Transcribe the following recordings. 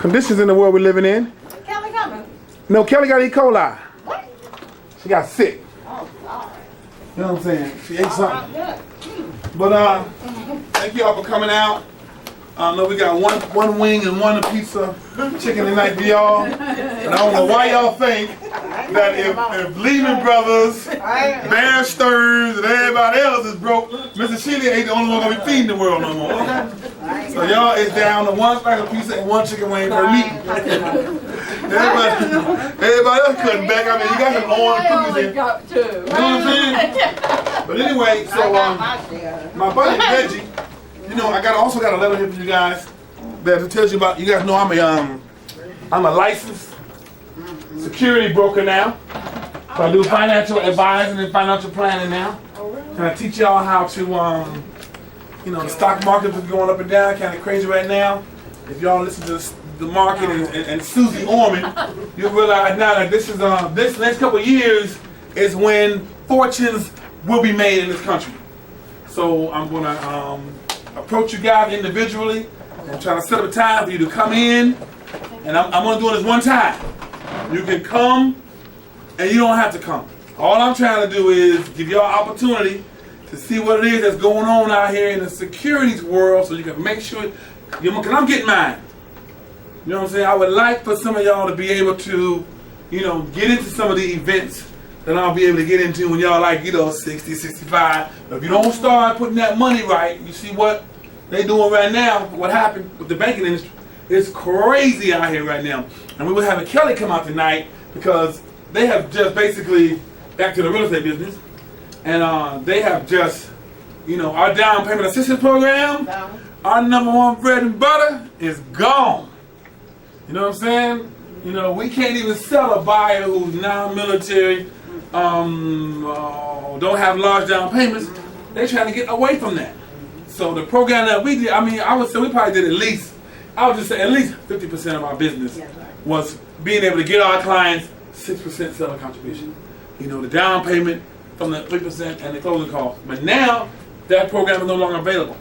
conditions in the world we're living in. Kelly coming. No, Kelly got E. coli. What? She got sick. Oh, God. You know what I'm saying? She ate something. Good. But thank y'all for coming out. I know we got one wing and one pizza chicken tonight for y'all. And I don't know why y'all think that if Lehman Brothers, Bear Stearns, and everybody else is broke, Mr. Sheely ain't the only one gonna be feeding the world no more. Okay? So y'all is down to one special pizza and one chicken wing per meeting. Everybody else cutting back. I mean, you got some orange cookies in. You know what I'm saying? But anyway, so my buddy Reggie. You know, I also got a letter here for you guys that tells you about. You guys know I'm a licensed security broker now. So I do financial advising and financial planning now. Can I teach y'all how to you know, the stock market is going up and down, kind of crazy right now. If y'all listen to the market and Susie Orman, you'll realize now that this next couple of years is when fortunes will be made in this country. So I'm gonna approach you guys individually and try to set up a time for you to come in, and I'm going to do this one time. You can come and you don't have to come. All I'm trying to do is give y'all opportunity to see what it is that's going on out here in the securities world so you can make sure, because I'm getting mine. You know what I'm saying? I would like for some of y'all to be able to, you know, get into some of the events that I'll be able to get into when y'all like, you know, 60, 65. But if you don't start putting that money right, you see what they doing right now, what happened with the banking industry. It's crazy out here right now. And we were having Kelly come out tonight because they have just basically, back to the real estate business, and they have just, you know, our down payment assistance program, our #1 bread and butter is gone. You know what I'm saying? You know, we can't even sell a buyer who's non-military, don't have large down payments. They're trying to get away from that. So the program that we did, I mean, I would say we probably did at least 50% of our business was being able to get our clients 6% seller contribution. You know, the down payment from the 3% and the closing costs. But now that program is no longer available.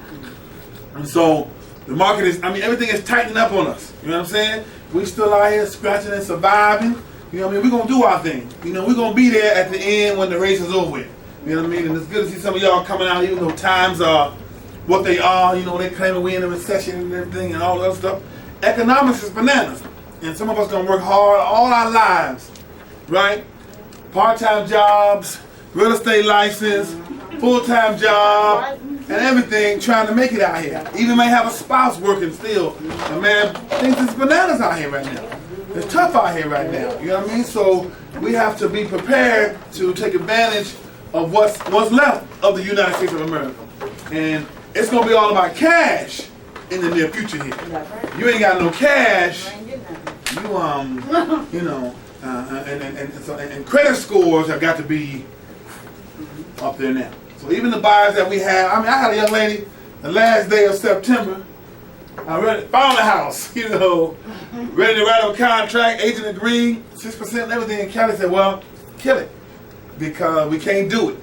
And so the market is, I mean, everything is tightening up on us. You know what I'm saying? We still out here scratching and surviving. You know what I mean? We're going to do our thing. You know, we're going to be there at the end when the race is over with. You know what I mean? And it's good to see some of y'all coming out even though times are what they are. You know, they claiming we in a recession and everything and all that stuff. Economics is bananas. And some of us going to work hard all our lives, right? Part-time jobs, real estate license, full-time job, and everything trying to make it out here. Even may have a spouse working still. A man thinks it's bananas out here right now. It's tough out here right now. You know what I mean? So we have to be prepared to take advantage of what's left of the United States of America. And it's going to be all about cash in the near future here. You ain't got no cash. You know, and credit scores have got to be up there now. So even the buyers that we have, I mean, I had a young lady the last day of September. I found a house, you know, ready to write a contract, agent agreed, 6% and everything. And Kelly said, well, kill it, because we can't do it.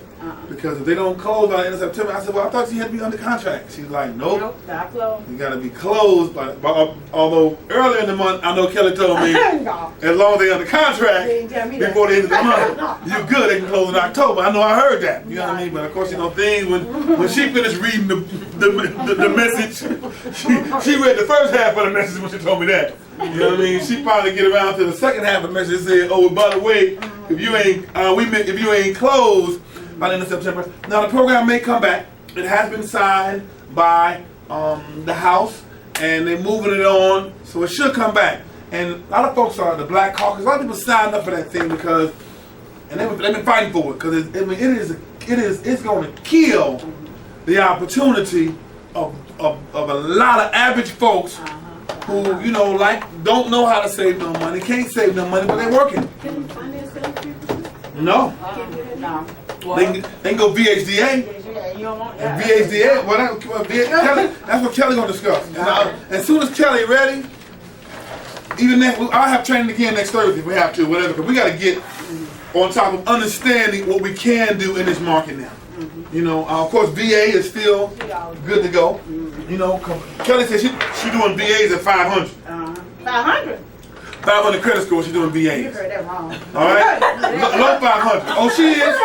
Because if they don't close by the end of September, I said, well, I thought you had to be under contract. She's like, nope, not closed. You got to be closed. Although earlier in the month, I know Kelly told me, no. As long as they're under contract before the end of the month, you're good. They can close in October. I know I heard that. You know what I mean? But of course, you know, things, when she finished reading the message, she read the first half of the message when she told me that. You know what I mean? She probably get around to the second half of the message and said, oh, by the way, if you ain't closed by the end of September. Now the program may come back. It has been signed by the House, and they're moving it on, so it should come back. And a lot of folks are the Black Caucus. A lot of people signed up for that thing because, and they've been fighting for it because it's going to kill the opportunity of a lot of average folks who, you know, like don't know how to save no money, can't save no money, but they're working. Can you finance those people? No. No. They can go VHDA. And VHDA, that's what Kelly gonna discuss. And as soon as Kelly ready, even next, I'll have training again next Thursday if we have to, whatever. Because we got to get on top of understanding what we can do in this market now. You know, of course, VA is still good to go. You know, Kelly said she doing VAs at 500. 500. 500 credit score. She's doing You VAs. heard that wrong. All right, low 500. Oh, she is.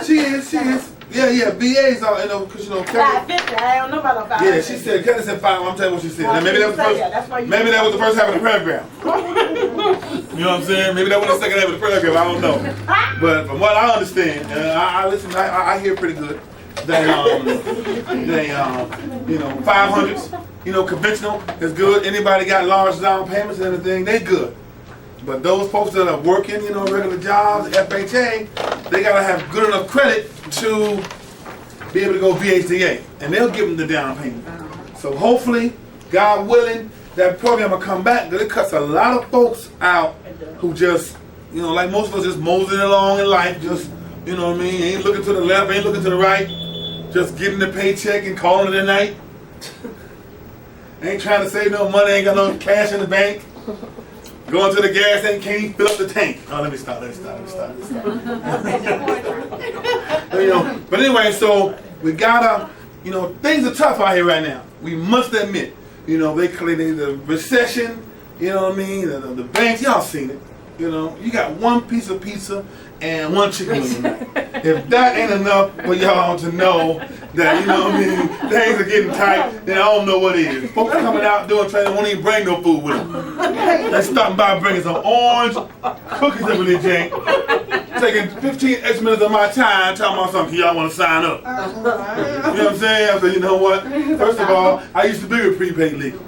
She is. Yeah. VAs are, because 550. I don't know about no 500. Yeah, she said, Kelly said 5. I'm telling you what she said. Now, maybe that was the first. That's why you Maybe that was the first half of the paragraph. You know what I'm saying? Maybe that was the second half of the paragraph. I don't know. But from what I understand, I listen. I hear pretty good. They 500s. Conventional is good. Anybody got large down payments and everything, they good. But those folks that are working, regular jobs, FHA, they gotta have good enough credit to be able to go VHDA, and they'll give them the down payment. So hopefully, God willing, that program will come back. Because it cuts a lot of folks out who just, like most of us, just moseying along in life, just, ain't looking to the left, ain't looking to the right, just getting the paycheck and calling it a night. Ain't trying to save no money, ain't got no cash in the bank. Going to the gas tank, can't even fill up the tank. Oh, let me stop. But anyway, so we gotta, things are tough out here right now. We must admit, they claim the recession, the banks, y'all seen it. You got one piece of pizza and one chicken wing tonight. If that ain't enough for y'all to know that, things are getting tight, then I don't know what is. Folks coming out doing training won't even bring no food with them. They stopping by bringing some orange cookies over there, Jane. Taking 15 extra minutes of my time talking about something. Y'all want to sign up? You know what I'm saying? I said, you know what? First of all, I used to be with prepaid legal.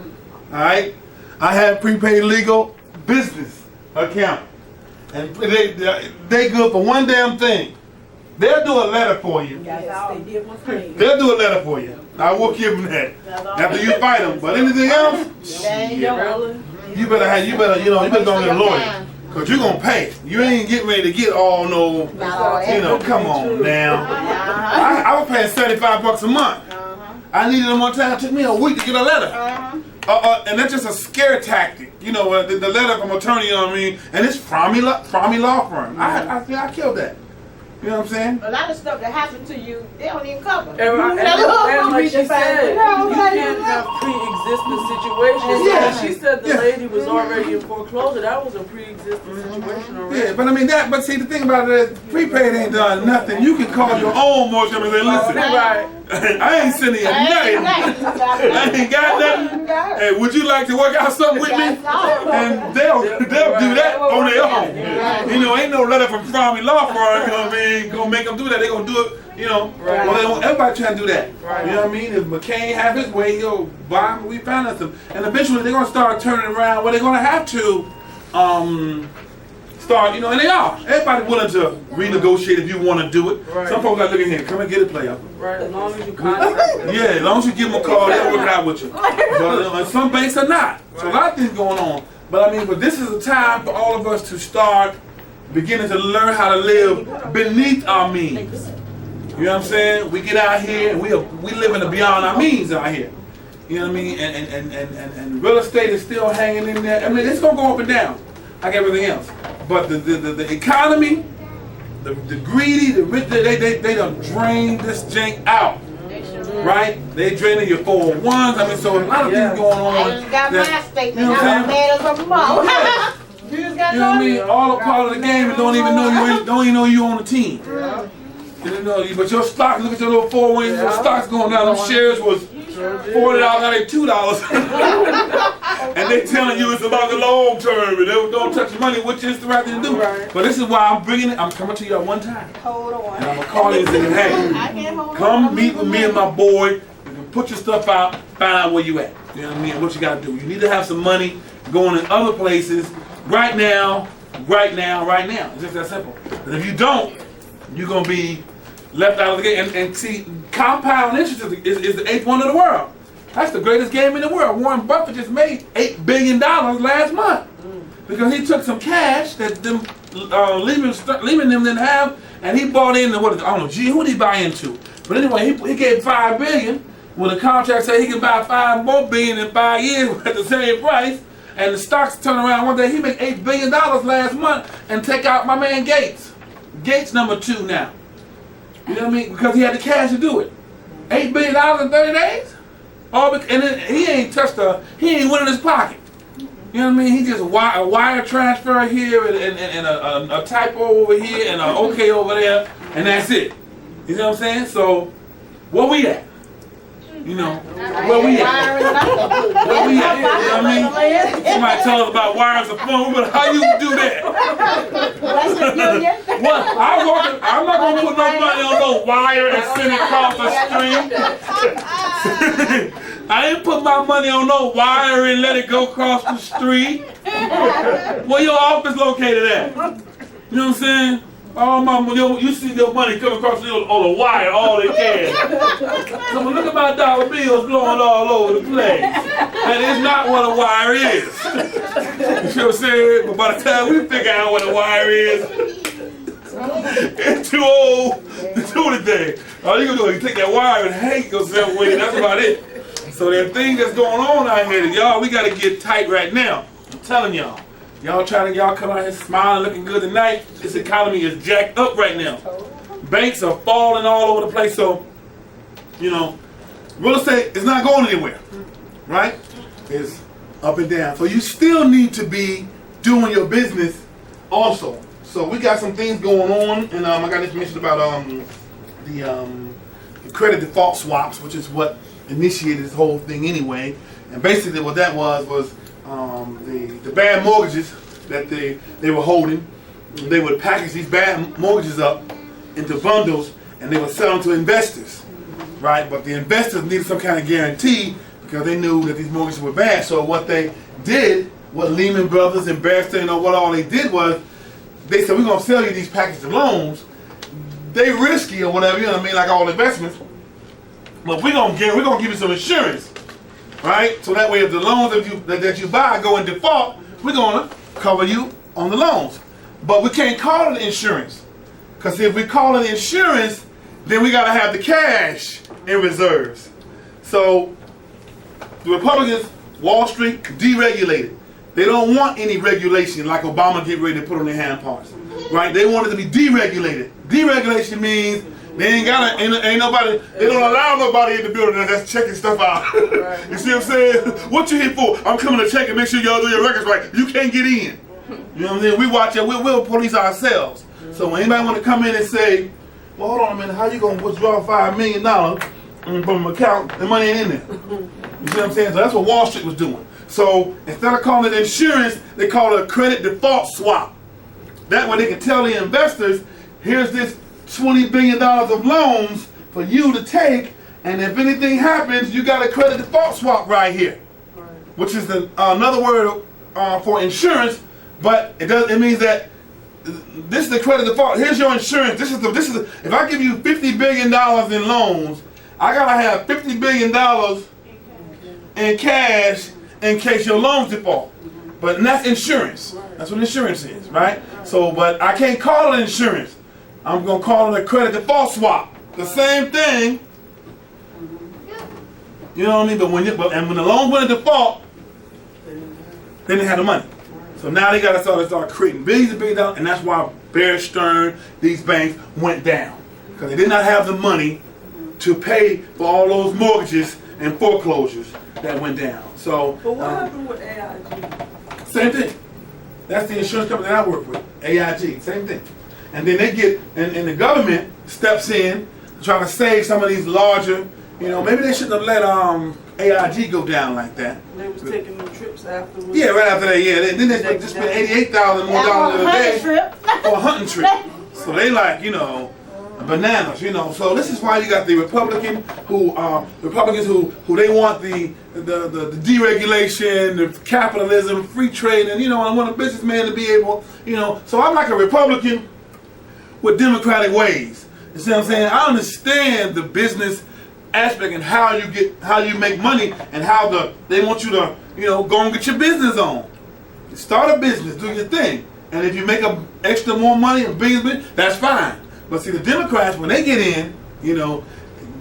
All right? I had prepaid legal business account. And they good for one damn thing. They'll do a letter for you. They'll do a letter for you. I will give them that. After you fight them. But anything else, you better go get a lawyer. Because you're going to pay. You ain't getting ready to get all no, come on now. I was paying $75 a month. I needed them one time. It took me a week to get a letter. And that's just a scare tactic. The letter from attorney, and it's from me law firm. I killed that. You know what I'm saying? A lot of stuff that happens to you, they don't even cover. And like she said, you can't have pre-existing situations. Yeah. She said the lady was already in foreclosure. That was a pre-existing situation already. Yeah, but see, the thing about it is, prepaid ain't done nothing. You can call your own mortgage company and say, listen, Right. I ain't sending you nothing. I ain't got nothing. Hey, would you like to work out something with me? And they'll do that on their own. Ain't no letter from Farmy Law Firm, gonna make them do that. They gonna do it, Well, they want everybody trying to do that. You know what I mean? If McCain have his way, buy them, we finance them. And eventually they're gonna start turning around where they're gonna have to start, and they are. Everybody willing to renegotiate if you want to do it. Right. Some folks like, look at here, come and get it, player. Right, as long as you contact. Yeah, as long as you give them a call, they'll work it out with you. But some banks are not. So a lot of things going on. But this is a time for all of us to start beginning to learn how to live beneath our means. You know what I'm saying? We get out here and we live in the beyond our means out here. You know what I mean? And real estate is still hanging in there. It's gonna go up and down like everything else. But the economy, the greedy, the rich, they done drained this jank out. Right? They draining your 401s. So a lot of things going on. I just got my statement. You know what I'm saying? Mad as a mom. You just got You know what I mean? All a part of the game and don't even know you on the team. But your stock, look at your little 401, your stock's going down. Those shares was $40, now they $2. And they telling you it's about the long term and they don't touch the money, which is the right thing to do. But this is why I'm bringing it. I'm coming to you at one time. Hold on. And I'm going to call you and say, hey, come meet with me and my boy. You can put your stuff out, find out where you at. You know what I mean? What you got to do. You need to have some money going in other places right now. It's just that simple. But if you don't, you're going to be left out of the game. And see, compound interest is the 8th wonder of the world. That's the greatest game in the world. Warren Buffett just made $8 billion last month because he took some cash that Lehman them didn't have, and he bought in. Who did he buy into? But anyway, he gave $5 billion when the contract said he could buy $5 more billion in 5 years at the same price. And the stocks turn around one day. He made $8 billion last month and take out my man Gates. Gates number 2 now. You know what I mean? Because he had the cash to do it. $8 billion in 30 days? And then he ain't went in his pocket. You You know what I mean? He just a wire transfer here and a typo over here and a okay over there, and that's it. You know what I'm saying? So, where we at? You know, where we at? Where we at? You know what I mean? Somebody tell us about wires of phone, but how you do that? What? I'm not gonna put no money on no wire and send it across the street. I ain't put my money on no wire and let it go across the street. Where your office located at? You know what I'm saying? All my money, you see your money come across on a wire all they can. So look at my dollar bills blowing all over the place. That is not what a wire is. You know what I'm saying? But by the time we figure out what a wire is, it's too old to do anything. All you gonna do is take that wire and hang yourself with it. That's about it. So that thing that's going on out here, y'all, we gotta get tight right now. I'm telling y'all. Y'all come out here smiling, looking good tonight. This economy is jacked up right now. Banks are falling all over the place. So, you know, real estate is not going anywhere, right? It's up and down. So you still need to be doing your business also. So we got some things going on, and I got information about the credit default swaps, which is what initiated this whole thing anyway. And basically what that was the bad mortgages that they were holding. They would package these bad mortgages up into bundles and they would sell them to investors, right? But the investors needed some kind of guarantee because they knew that these mortgages were bad. So what they did, what Lehman Brothers and Bear Stearns, what all they did was they said, we're going to sell you these packages of loans. They risky or whatever, you know what I mean, like all investments. But we're going to give you some insurance. Right? So that way if the loans that you buy go in default, we're going to cover you on the loans. But we can't call it insurance. Because if we call it insurance, then we got to have the cash in reserves. So the Republicans, Wall Street, deregulated. They don't want any regulation like Obama get ready to put on their hand parts. Right? They want it to be deregulated. Deregulation means they ain't nobody, they don't allow nobody in the building that's checking stuff out. You see what I'm saying? What you here for? I'm coming to check and make sure y'all do your records right. You can't get in. You know what I'm saying? We watch it, we'll police ourselves. So when anybody want to come in and say, well, hold on a minute, how you going to withdraw $5 million from an account? The money ain't in there. You see what I'm saying? So that's what Wall Street was doing. So instead of calling it insurance, they call it a credit default swap. That way they can tell the investors, here's this $20 billion of loans for you to take, and if anything happens, you got a credit default swap right here, which is another word for insurance. But it means that this is the credit default. Here's your insurance. This is if I give you $50 billion in loans, I gotta have $50 billion in cash in case your loans default. But that's insurance. That's what insurance is, right? So, but I can't call it insurance. I'm going to call it a credit default swap. The same thing. You know what I mean? But when the loan went in default, then they had the money. So now they got to start creating billions and billions of dollars, and that's why Bear Stearns, these banks went down. Because they did not have the money to pay for all those mortgages and foreclosures that went down. So, but what happened with AIG? Same thing. That's the insurance company that I work with, AIG, same thing. And then they get, and the government steps in to try to save some of these larger, you know, maybe they shouldn't have let AIG go down like that. They was taking them trips afterwards. Yeah, right after that, yeah. And then they just spent $88,000 more a day for a hunting trip. So they like, you know, bananas, you know. So this is why you got the Republicans who they want the deregulation, the capitalism, free trade, and you know, I want a businessman to be able, you know. So I'm like a Republican with democratic ways. You see what I'm saying? I understand the business aspect and how you make money and how they want you to, you know, go and get your business on. Start a business, do your thing. And if you make extra more money and business, that's fine. But see, the Democrats, when they get in, you know,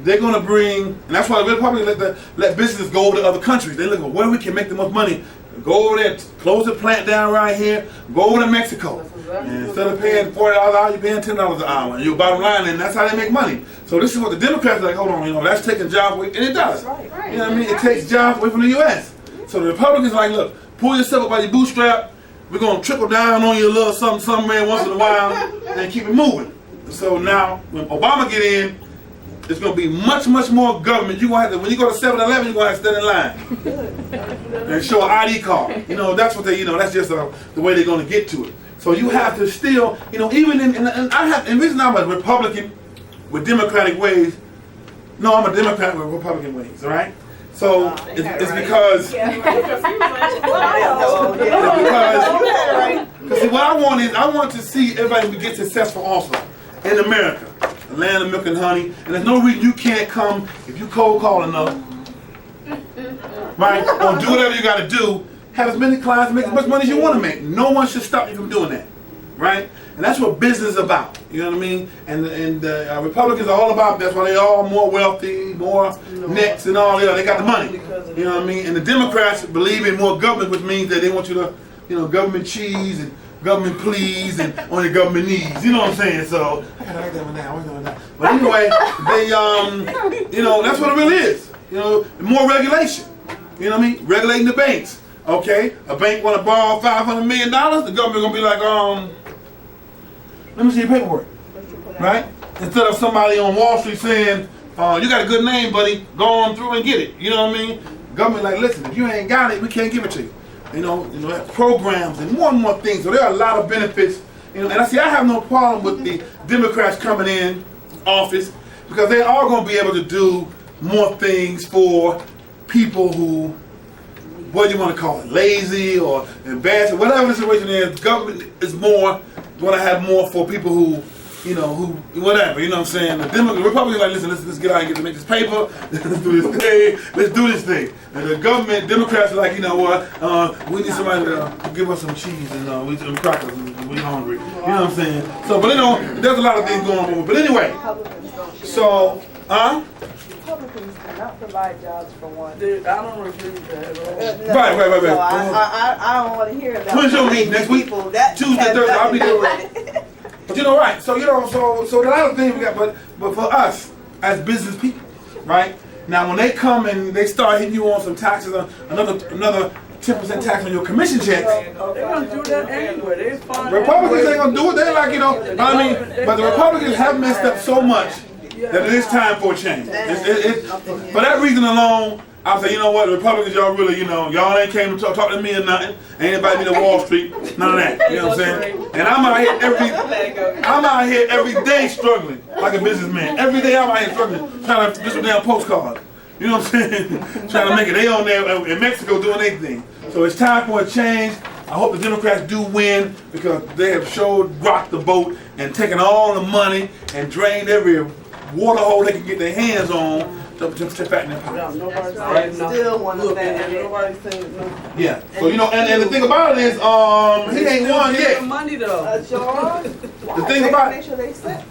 they're going to bring, and that's why the Republicans let businesses go over to other countries. They look at where we can make the most money. Go over there, close the plant down right here, go over to Mexico. And instead of paying $40 an hour, you're paying $10 an hour. And your bottom line, and that's how they make money. So this is what the Democrats are like, hold on, you know, that's taking jobs away. And it does. Right. You know what I mean? It takes jobs away from the U.S. So the Republicans are like, look, pull yourself up by your bootstrap. We're gonna trickle down on you a little something man once in a while and keep it moving. So now when Obama get in, it's gonna be much more government. You gonna have to, when you go to 7-Eleven, you're gonna have to stand in line and show an ID card. You know, that's what they, you know, that's just the way they're gonna get to it. So you have to still, you know, even and the reason I'm a Republican with Democratic ways. No, I'm a Democrat with Republican ways. All right. So it's because see, what I want is I want to see everybody get successful also in America, the land of milk and honey. And there's no reason you can't come if you cold call enough, right? Or do whatever you got to do. Have as many clients, make as much money as you want to make. No one should stop you from doing that, right? And that's what business is about. You know what I mean? And the Republicans are all about. That's why they all more wealthy, more nets and all. They got the money. You know what I mean? And the Democrats believe in more government, which means that they want you to, you know, government cheese and government please and on the government needs. You know what I'm saying? So I gotta write that one down. But anyway, they you know, that's what it really is. You know, more regulation. You know what I mean? Regulating the banks. Okay, a bank want to borrow $500 million. The government gonna be like, let me see your paperwork, right? Instead of somebody on Wall Street saying, you got a good name, buddy, go on through and get it. You know what I mean? Government like, listen, if you ain't got it, we can't give it to you. You know, programs and more things. So there are a lot of benefits. You know, and I have no problem with the Democrats coming in office because they are going to be able to do more things for people who, what do you want to call it, lazy or embarrassed, whatever the situation is. Government is more going to have more for people who, you know, who whatever. You know what I'm saying? The Republicans are like, listen, let's get out and get to make this paper. Let's do this thing. Let's do this thing. And the government, Democrats are like, you know what? We need somebody to give us some cheese and we some crackers. We hungry. You know what I'm saying? So, but you know, there's a lot of things going on. But anyway, so, Republicans do not provide jobs for one. Dude, I don't agree with that at all. Right. So I don't want to hear about When's your meeting next week? Tuesday, Thursday. I'll be there. But you know, right? So you know, so a lot of things we got. But for us as business people, right? Now when they come and they start hitting you on some taxes, another 10% tax on your commission checks. They're gonna do that anyway. They're fine. Republicans ain't gonna do it. They're like, you know, I mean, but the Republicans have messed up so much that it is time for a change. For that reason alone, I say, you know what, the Republicans, y'all really, you know, y'all ain't came to talk to me or nothing. Ain't invited me to Wall Street, none of that. You know what I'm saying? And I'm out here every day struggling like a businessman. Every day I'm out here struggling, trying to do a damn postcard. You know what I'm saying? Trying to make it. They on there in Mexico doing their thing. So it's time for a change. I hope the Democrats do win because they have rocked the boat and taken all the money and drained every water hole they can get their hands on to fatten their pockets. Nobody's Right. saying Still want to nobody's saying no. Yeah. So you know, and the thing about it is, he ain't won yet. Money though. The thing about make sure they set.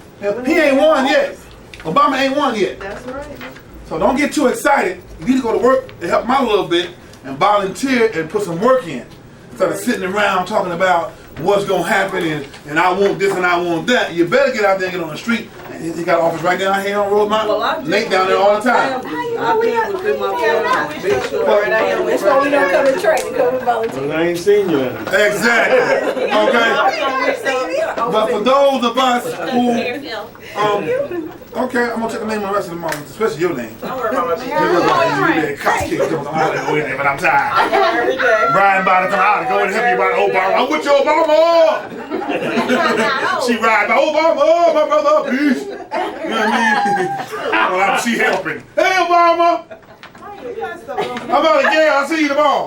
he ain't won yet. Obama ain't won yet. That's right. So don't get too excited. You need to go to work and help him out a little bit and volunteer and put some work in. Instead of sitting around talking about what's going to happen and I want this and I want that. You better get out there and get on the street. And he got an office right down here on Rosemont. Nate down there all the time. I think within my family. Make sure That's why we don't come to train, we come to volunteer. Well, I ain't seen you in it. Exactly. Okay. But for those of us who, okay, I'm gonna check the name of the rest of the month, especially your name. Don't worry about my You cops kick them out of there, but I'm tired. Brian Biden come out and go and help you about Obama. I'm with you, Obama. She ride by Obama, my brother, peace. You know what I mean? She helping. Hey, Obama. I'm out again. I'll see you tomorrow.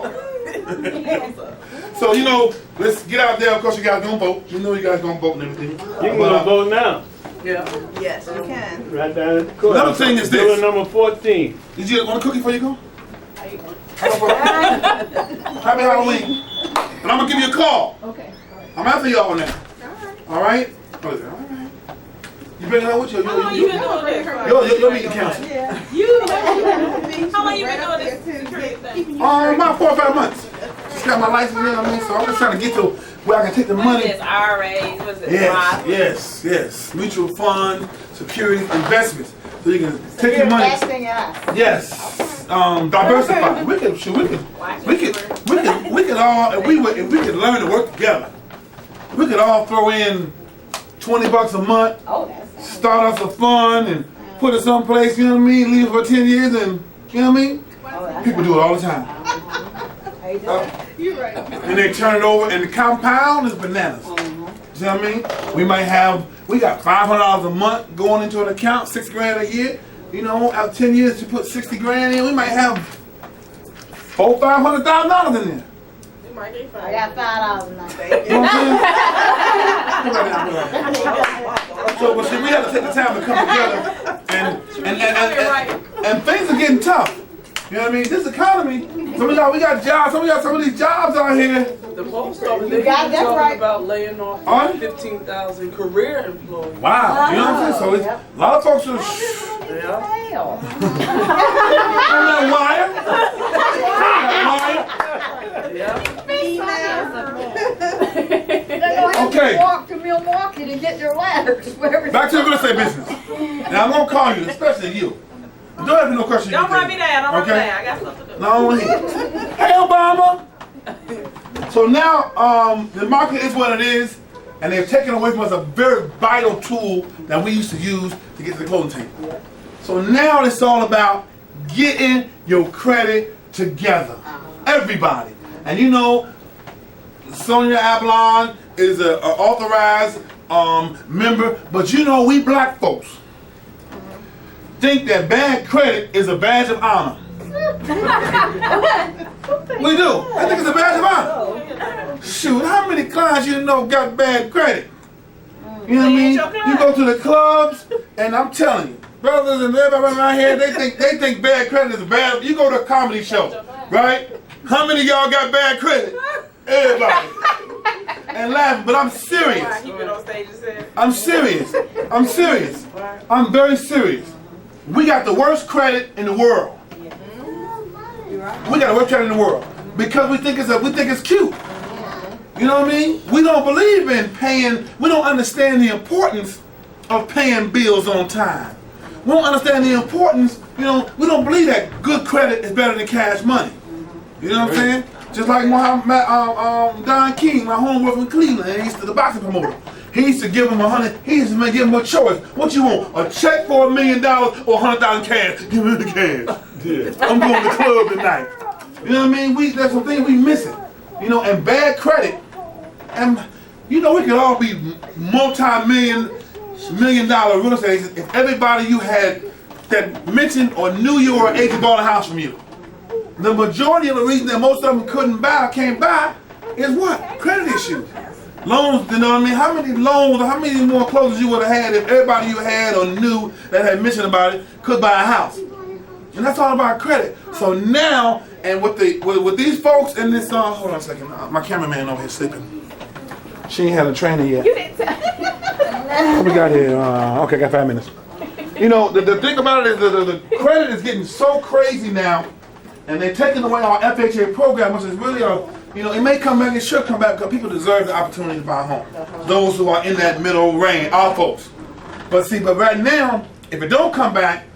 So, you know, let's get out there. Of course, you guys gonna vote. You know you guys gonna vote and everything. You can go vote now. Yeah. Yes, you can. Right down at the court. Another thing is this. Bill number 14. Did you want a cookie before you go? Happy Halloween. And I'm gonna give you a call. Okay. I'm after y'all now. All right? What is it? All right. You been out with you? How long you been doing this? Your meeting council. How long you been doing this security thing? About 4 or 5 months. Just got my license, you know what I mean? So I'm just trying to get to where I can take the money. What is IRAs? What is it? Yes. Mutual fund, security, investments. So you can take your money. Investing in us. Yes. Diversify. We can could all, if we could learn to work together, we could all throw in $20 a month, start us a fund and put it someplace, you know what I mean? Leave it for 10 years and, you know what I mean? People do it all the time. You're right. And they turn it over, and the compound is bananas. You know what I mean? We got $500 a month going into an account, $6 grand a year. You know, after 10 years, you put 60 grand in, we might have $500,000 in there. I got $5 now. You know what I'm saying? So, but see, we have to take the time to come together, and things are getting tough. You know what I mean? This economy, we got jobs, some of these jobs out here. The post office, they got keep that talking right. about laying off Are they? 15,000 career employees. Wow, you know what I'm saying? So a lot of folks are on that wire. Okay. Walk to Milwaukee to get their ladders. Back to the real estate business. Now I'm gonna call you, especially you. Don't have no question. Don't run me down. Don't run me Okay. down. I got stuff to do. No, only. Hey, Obama. So now the market is what it is, and they've taken away from us a very vital tool that we used to use to get to the closing table. So now it's all about getting your credit together, everybody. And you know, Sonia Avalon is an authorized member, but you know, we black folks think that bad credit is a badge of honor. We do. I think it's a badge of honor. Shoot, how many clients you know got bad credit? You know what I mean? You go to the clubs, and I'm telling you, brothers and everybody around here, they think bad credit is bad. You go to a comedy show, right? How many of y'all got bad credit? Everybody. And laughing, but I'm serious. Keep it on stage and say. I'm serious. I'm serious. I'm very serious. We got the worst credit in the world. We got the worst credit in the world because we think it's cute. You know what I mean? We don't believe in paying. We don't understand the importance of paying bills on time. We don't understand the importance. You know, we don't believe that good credit is better than cash money. You know what I'm saying? Just like Don King, my homeboy from Cleveland, he's the boxing promoter. He used to give him he used to give him a choice. What you want? A check for $1 million or 100,000 cash? Give me the cash. Yeah. I'm going to the club tonight. You know what I mean? There's some things we missing. You know, and bad credit. And you know, we could all be multi-million dollar real estate agents if everybody you had that mentioned or knew you or agent bought a house from you. The majority of the reason that most of them can't buy is what? Credit issues. Loans, you know what I mean? How many loans or how many more closings you would have had if everybody you had or knew that had mentioned about it could buy a house? And that's all about credit. So now, and with these folks in this, hold on a second, my cameraman over here sleeping. She ain't had a trainer yet. You didn't tell. What we got here? Okay, I got 5 minutes. You know, the thing about it is the credit is getting so crazy now, and they're taking away our FHA program, which is really you know, it may come back, it should come back because people deserve the opportunity to buy a home. Those who are in that middle range, our folks. But right now, if it don't come back,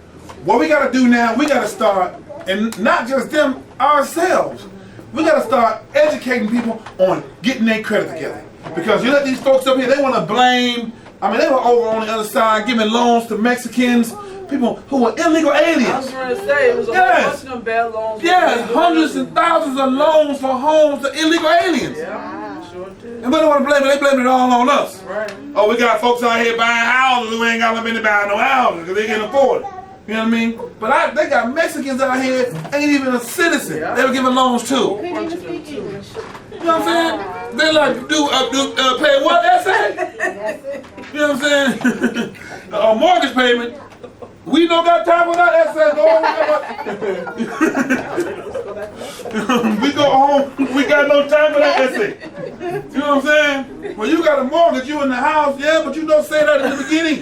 what we got to do now, we got to start, and not just them, ourselves. We got to start educating people on getting their credit together. Because you let these folks up here, they want to blame. I mean, they were over on the other side giving loans to Mexicans, people who were illegal aliens. I was going to say, it was a whole bunch of them bad loans. Yeah, hundreds and thousands of loans for homes to illegal aliens. Yeah, sure did. And we don't want to blame it, they blame it all on us. Right. Oh, we got folks out here buying houses who ain't got no money to buy no houses because they can't afford it. You know what I mean? But they got Mexicans out here, ain't even a citizen. Yeah. They were giving loans to. A whole bunch of them too. You know what I'm saying? They like pay what, essay? You know what I'm saying? A mortgage payment. We don't got time for that essay. We go home, we got no time for that essay. You know what I'm saying? Well, you got a mortgage, you in the house, yeah, but you don't say that in the beginning.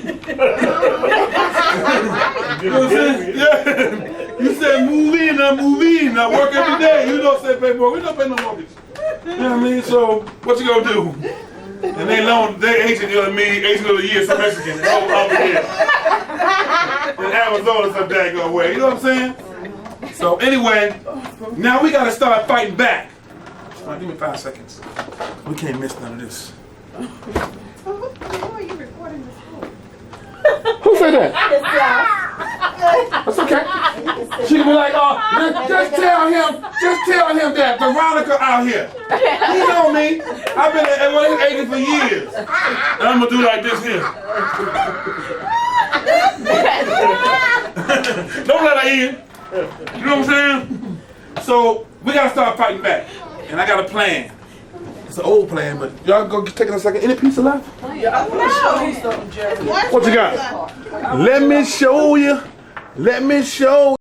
You know what I'm saying? Yeah. You said move in, I work every day. You don't say pay mortgage, we don't pay no mortgage. You know what I mean? So, what you gonna do? And they agent of the year, some Mexican, over here. In Arizona, some daggone way. You know what I'm saying? So anyway, now we gotta start fighting back. All right, give me 5 seconds. We can't miss none of this. Who said that? That's okay. She can be like, oh, just tell him that Veronica out here. He know me. I've been at one of his agents for years. And I'm gonna do like this here. Don't let her in. You know what I'm saying? So we gotta start fighting back. And I got a plan. It's an old plan, but y'all go take it a second. Any pizza left? Yeah, I want to show you something, Jerry. What you got? Let me show you. Let me show